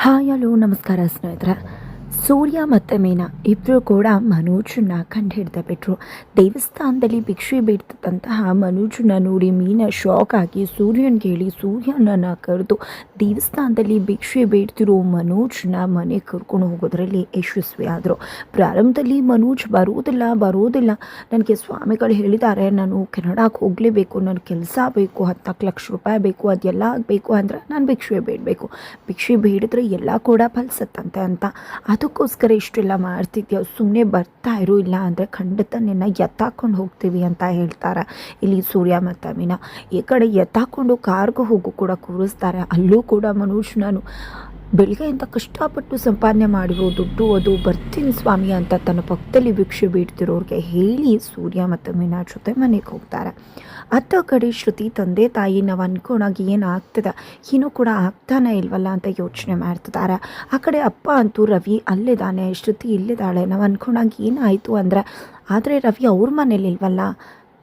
Hi hello ನಮಸ್ಕಾರ ಸ್ನೇಹಿತರೆ. ಸೂರ್ಯ ಮತ್ತು ಮೀನಾ ಇಬ್ಬರು ಕೂಡ ಮನೋಜನ್ನ ಕಂಡು ಹಿಡ್ದೆ ಬಿಟ್ರು. ದೇವಸ್ಥಾನದಲ್ಲಿ ಭಿಕ್ಷೆ ಬೇಡ್ತಕ್ಕಂತಹ ಮನೋಜನ್ನ ನೋಡಿ ಮೀನಾ ಶಾಕ್ ಆಗಿ ಸೂರ್ಯನಿಗೆ ಹೇಳಿ ಸೂರ್ಯನನ್ನು ಕರೆದು ದೇವಸ್ಥಾನದಲ್ಲಿ ಭಿಕ್ಷೆ ಬೇಡ್ತಿರೋ ಮನೋಜನ್ನ ಮನೆ ಕರ್ಕೊಂಡು ಹೋಗೋದ್ರಲ್ಲಿ ಯಶಸ್ವಿ ಆದರು. ಪ್ರಾರಂಭದಲ್ಲಿ ಮನೋಜ್ ಬರೋದಿಲ್ಲ, ನನಗೆ ಸ್ವಾಮಿಗಳು ಹೇಳಿದ್ದಾರೆ, ನಾನು ಕೆನಡಾಗೆ ಹೋಗಲೇಬೇಕು, ನನ್ನ ಕೆಲಸ ಬೇಕು, 10 ಲಕ್ಷ ರೂಪಾಯಿ ಬೇಕು, ಅದೆಲ್ಲ ಆಗಬೇಕು ಅಂದರೆ ನಾನು ಭಿಕ್ಷೆ ಬೇಡಿದ್ರೆ ಎಲ್ಲ ಕೂಡ ಫಲಿಸತ್ತಂತೆ ಅಂತ. ಅದಕ್ಕೋಸ್ಕರ ಇಷ್ಟೆಲ್ಲ ಮಾಡ್ತಿದ್ಯೋ, ಸುಮ್ಮನೆ ಬರ್ತಾ ಇರು, ಇಲ್ಲ ಅಂದರೆ ಖಂಡಿತ ನಿನ್ನ ಎತ್ತಾಕೊಂಡು ಹೋಗ್ತೀವಿ ಅಂತ ಹೇಳ್ತಾರೆ. ಇಲ್ಲಿ ಸೂರ್ಯ ಮತ್ತು ಮೀನಾ ಈ ಕಡೆ ಎತ್ತಾಕೊಂಡು ಕಾರ್ಗೂ ಹೋಗು ಕೂಡ ಕೂರಿಸ್ತಾರೆ. ಅಲ್ಲೂ ಕೂಡ ಮನೋಜ್ ನಾನು ಬೆಳಗ್ಗೆಯಿಂದ ಕಷ್ಟಪಟ್ಟು ಸಂಪಾದನೆ ಮಾಡಿರೋ ದುಡ್ಡು ಅದು ಬರ್ತೀನಿ ಸ್ವಾಮಿ ಅಂತ ತನ್ನ ಪಕ್ಕದಲ್ಲಿ ಭಿಕ್ಷೆ ಬೇಡ್ತಿರೋರಿಗೆ ಹೇಳಿ ಸೂರ್ಯ ಮತ್ತು ಮೀನಾ ಜೊತೆ ಮನೆಗೆ ಹೋಗ್ತಾರೆ. ಅತ್ತ ಕಡೆ ಶ್ರುತಿ ತಂದೆ ತಾಯಿ ನಾವು ಅಂದ್ಕೊಂಡಾಗ ಏನಾಗ್ತದೆ, ಏನೂ ಕೂಡ ಆಗ್ತಾನೆ ಇಲ್ವಲ್ಲ ಅಂತ ಯೋಚನೆ ಮಾಡ್ತಿದ್ದಾರೆ. ಆ ಕಡೆ ಅಪ್ಪ ಅಂತೂ ರವಿ ಅಲ್ಲಿದ್ದಾನೆ, ಶ್ರುತಿ ಇಲ್ಲಿದ್ದಾಳೆ, ನಾವು ಅಂದ್ಕೊಂಡಾಗ ಏನಾಯಿತು ಅಂದರೆ ಆದರೆ ರವಿ ಅವ್ರ ಮನೇಲಿ ಇಲ್ವಲ್ಲ,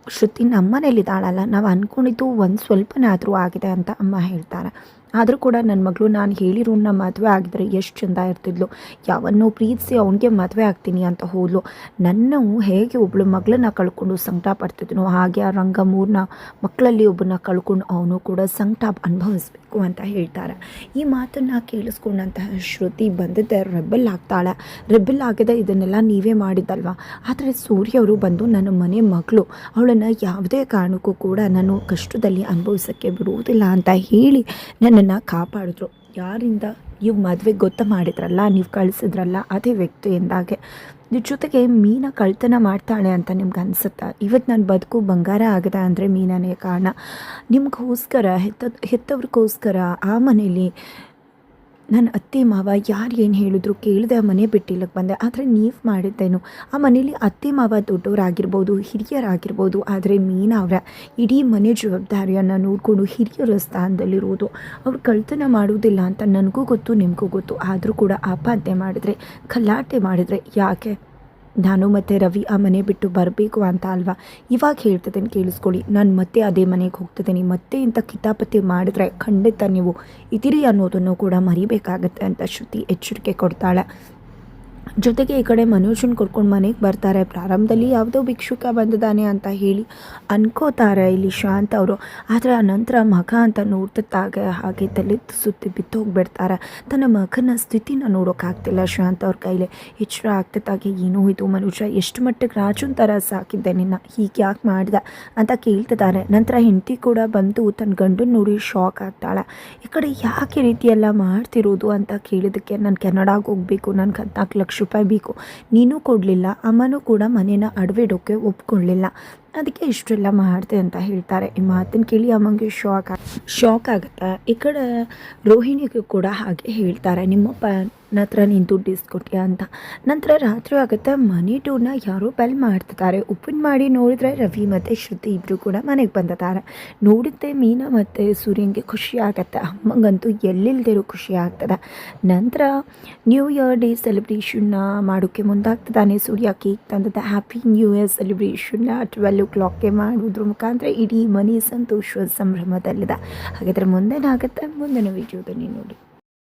ಶ್ರುತಿ ನಮ್ಮ ಮನೇಲಿದ್ದಾಳಲ್ಲ, ನಾವು ಅಂದ್ಕೊಂಡಿದ್ದು ಒಂದು ಸ್ವಲ್ಪನಾದರೂ ಆಗಿದೆ ಅಂತ ಅಮ್ಮ ಹೇಳ್ತಾರೆ. ಆದರೂ ಕೂಡ ನನ್ನ ಮಗಳು ನಾನು ಹೇಳಿರೋನ್ನ ಮದುವೆ ಆಗಿದ್ರೆ ಎಷ್ಟು ಚೆಂದ ಇರ್ತಿದ್ಲು, ಯಾವನ್ನೋ ಪ್ರೀತಿಸಿ ಅವನಿಗೆ ಮದುವೆ ಆಗ್ತೀನಿ ಅಂತ ಹೋದ್ಲು. ನನ್ನ ಹೇಗೆ ಒಬ್ಬಳು ಮಗಳನ್ನ ಕಳ್ಕೊಂಡು ಸಂಕಟ ಪಡ್ತಿದ್ನೋ ಹಾಗೆ ಆ ರಂಗ 3 ಮಕ್ಕಳಲ್ಲಿ ಒಬ್ಬನ ಕಳ್ಕೊಂಡು ಅವನು ಕೂಡ ಸಂಕಟ ಅನುಭವಿಸ್ಬೇಕು ಅಂತ ಹೇಳ್ತಾರೆ. ಈ ಮಾತನ್ನು ಕೇಳಿಸ್ಕೊಂಡಂತಹ ಶ್ರುತಿ ಬಂದಿದ್ದೆ ರೆಬೆಲ್ ಆಗ್ತಾಳೆ. ರೆಬೆಲ್ ಆಗದೆ ಇದನ್ನೆಲ್ಲ ನೀವೇ ಮಾಡಿದ್ದಲ್ವ, ಆದರೆ ಸೂರ್ಯವರು ಬಂದು ನನ್ನ ಮನೆ ಮಗಳು, ಅವಳನ್ನು ಯಾವುದೇ ಕಾರಣಕ್ಕೂ ಕೂಡ ನಾನು ಕಷ್ಟದಲ್ಲಿ ಅನುಭವಿಸೋಕ್ಕೆ ಬಿಡುವುದಿಲ್ಲ ಅಂತ ಹೇಳಿ ನನ್ನನ್ನು ಕಾಪಾಡಿದ್ರು. ಯಾರಿಂದ? ನೀವು ಮದುವೆಗೆ ಗೊತ್ತ ಮಾಡಿದ್ರಲ್ಲ, ನೀವು ಕಳಿಸಿದ್ರಲ್ಲ ಅದೇ ವ್ಯಕ್ತಿ ಎಂದಾಗೆ. ಜೊತೆಗೆ ಮೀನಾ ಕಳ್ತನ ಮಾಡ್ತಾಳೆ ಅಂತ ನಿಮ್ಗೆ ಅನಿಸುತ್ತಾ? ಇವತ್ತು ನನ್ನ ಬದುಕು ಬಂಗಾರ ಆಗಿದೆ ಅಂದರೆ ಮೀನಾನೇ ಕಾರಣ. ನಿಮಗೋಸ್ಕರ ಹೆತ್ತವ್ರಿಗೋಸ್ಕರ ಆ ಮನೇಲಿ ನನ್ನ ಅತ್ತೆ ಮಾವ ಯಾರು ಏನು ಹೇಳಿದ್ರು ಕೇಳಿದೆ ಆ ಮನೆ ಬಿಟ್ಟಿಲ್ಲಕ್ಕೆ ಬಂದೆ. ಆದರೆ ನೀವು ಮಾಡಿದ್ದೇನು? ಆ ಮನೇಲಿ ಅತ್ತೆ ಮಾವ ದೊಡ್ಡವರಾಗಿರ್ಬೋದು, ಹಿರಿಯರಾಗಿರ್ಬೋದು, ಆದರೆ ಮೀನಾ ಅವರ ಇಡೀ ಮನೆ ಜವಾಬ್ದಾರಿಯನ್ನು ನೋಡಿಕೊಂಡು ಹಿರಿಯರ ಸ್ಥಾನದಲ್ಲಿರೋದು. ಅವ್ರು ಕಳ್ತನ ಮಾಡುವುದಿಲ್ಲ ಅಂತ ನನಗೂ ಗೊತ್ತು, ನಿಮಗೂ ಗೊತ್ತು. ಆದರೂ ಕೂಡ ಆಪಾದನೆ ಮಾಡಿದರೆ, ಗಲಾಟೆ ಮಾಡಿದರೆ ಯಾಕೆ? ನಾನು ಮತ್ತು ರವಿ ಆ ಮನೆ ಬಿಟ್ಟು ಬರಬೇಕು ಅಂತ ಅಲ್ವಾ? ಇವಾಗ ಹೇಳ್ತಿದ್ದೇನೆ ಕೇಳಿಸ್ಕೊಳ್ಳಿ, ನಾನು ಮತ್ತೆ ಅದೇ ಮನೆಗೆ ಹೋಗ್ತಿದ್ದೀನಿ. ಮತ್ತೆ ಇಂಥ ಕಿತಾಪತಿ ಮಾಡಿದ್ರೆ ಖಂಡಿತ ನೀವು ಇದಿರಿ ಅನ್ನೋದನ್ನು ಕೂಡ ಮರಿಬೇಕಾಗತ್ತೆ ಅಂತ ಶ್ರುತಿ ಎಚ್ಚರಿಕೆ ಕೊಡ್ತಾಳೆ. ಜೊತೆಗೆ ಈ ಕಡೆ ಮನೋಜನ್ ಕರ್ಕೊಂಡು ಮನೆಗೆ ಬರ್ತಾರೆ. ಪ್ರಾರಂಭದಲ್ಲಿ ಯಾವುದೋ ಭಿಕ್ಷುಕ ಬಂದಿದ್ದಾನೆ ಅಂತ ಹೇಳಿ ಅನ್ಕೋತಾರೆ ಇಲ್ಲಿ ಶಾಂತ್ ಅವರು. ಆದರೆ ಆ ನಂತರ ಮಗ ಅಂತ ನೋಡ್ತಿದ್ದಾಗ ಹಾಗೆ ತಲೆ ಸುತ್ತಿ ಬಿತ್ತೋಗ್ಬಿಡ್ತಾರೆ. ತನ್ನ ಮಗನ ಸ್ಥಿತಿನ ನೋಡೋಕ್ಕಾಗ್ತಿಲ್ಲ ಶಾಂತ್ ಅವ್ರ ಕೈಲಿ. ಎಚ್ಚರ ಆಗ್ತಿದ್ದಾಗೆ ಏನೋ ಇದು ಮನುಜ, ಎಷ್ಟು ಮಟ್ಟಿಗೆ ರಾಜುನ್ ಥರ ಸಾಕಿದ್ದೆ ನಿನ್ನ, ಹೀಗೆ ಯಾಕೆ ಮಾಡ್ದೆ ಅಂತ ಕೇಳ್ತಿದ್ದಾರೆ. ನಂತರ ಹೆಂಡತಿ ಕೂಡ ಬಂದು ತನ್ನ ಗಂಡನ ನೋಡಿ ಶಾಕ್ ಆಗ್ತಾಳೆ. ಈ ಕಡೆ ಯಾಕೆ ರೀತಿಯೆಲ್ಲ ಮಾಡ್ತಿರೋದು ಅಂತ ಕೇಳಿದ್ದಕ್ಕೆ ನಾನು ಕೆನಡಾಗೆ ಹೋಗಬೇಕು, ನನಗೆ 14 ಲಕ್ಷ ರೂಪಾಯಿ ಬೇಕು, ನೀನು ಕೊಡಲಿಲ್ಲ, ಅಮ್ಮನೂ ಕೂಡ ಮನೇನ ಅಡವಿಡೋಕ್ಕೆ ಒಪ್ಕೊಳ್ಳಿಲ್ಲ, ಅದಕ್ಕೆ ಇಷ್ಟೆಲ್ಲ ಮಾಡಿದೆ ಅಂತ ಹೇಳ್ತಾರೆ. ಈ ಮಾತನ್ನು ಕೇಳಿ ಅಮ್ಮಂಗೆ ಶಾಕ್ ಆಗುತ್ತೆ. ಈ ಕಡೆ ರೋಹಿಣಿಗೂ ಕೂಡ ಹಾಗೆ ಹೇಳ್ತಾರೆ, ನಿಮ್ಮಪ್ಪ ಹತ್ರ ನೀನು ದುಡ್ಡು ಇಸ್ಕೊಟ್ಯಾ ಅಂತ. ನಂತರ ರಾತ್ರಿ ಆಗುತ್ತೆ, ಮನೆ ಟೂರ್ನ ಯಾರೋ ಬೆಲ್ ಮಾಡ್ತಿದ್ದಾರೆ. ಓಪನ್ ಮಾಡಿ ನೋಡಿದ್ರೆ ರವಿ ಮತ್ತು ಶ್ರುತಿ ಇಬ್ಬರು ಕೂಡ ಮನೆಗೆ ಬಂದಿದ್ದಾರೆ. ನೋಡಿದ್ದೆ ಮೀನಾ ಮತ್ತು ಸೂರ್ಯನಿಗೆ ಖುಷಿ ಆಗುತ್ತೆ, ಅಮ್ಮಂಗಂತೂ ಎಲ್ಲಿಲ್ದಿರೋ ಖುಷಿ ಆಗ್ತದೆ. ನಂತರ ನ್ಯೂ ಇಯರ್ ಡೇ ಸೆಲೆಬ್ರೇಷನ್ನ ಮಾಡೋಕ್ಕೆ ಮುಂದಾಗ್ತದಾನೆ. ಸೂರ್ಯ ಕೇಕ್ ತಂದದ ಹ್ಯಾಪಿ ನ್ಯೂ ಇಯರ್ ಸೆಲೆಬ್ರೇಷನ್ನ 12 ಮಾಡುವುದ್ರ ಮುಖಾಂತರ ಇಡೀ ಮನೆ ಸಂತೋಷ ಸಂಭ್ರಮದಲ್ಲಿದೆ. ಹಾಗಾದರೆ ಮುಂದೇನಾಗುತ್ತೆ ಮುಂದಿನ ವಿಡಿಯೋದಲ್ಲಿ ನೋಡಿ.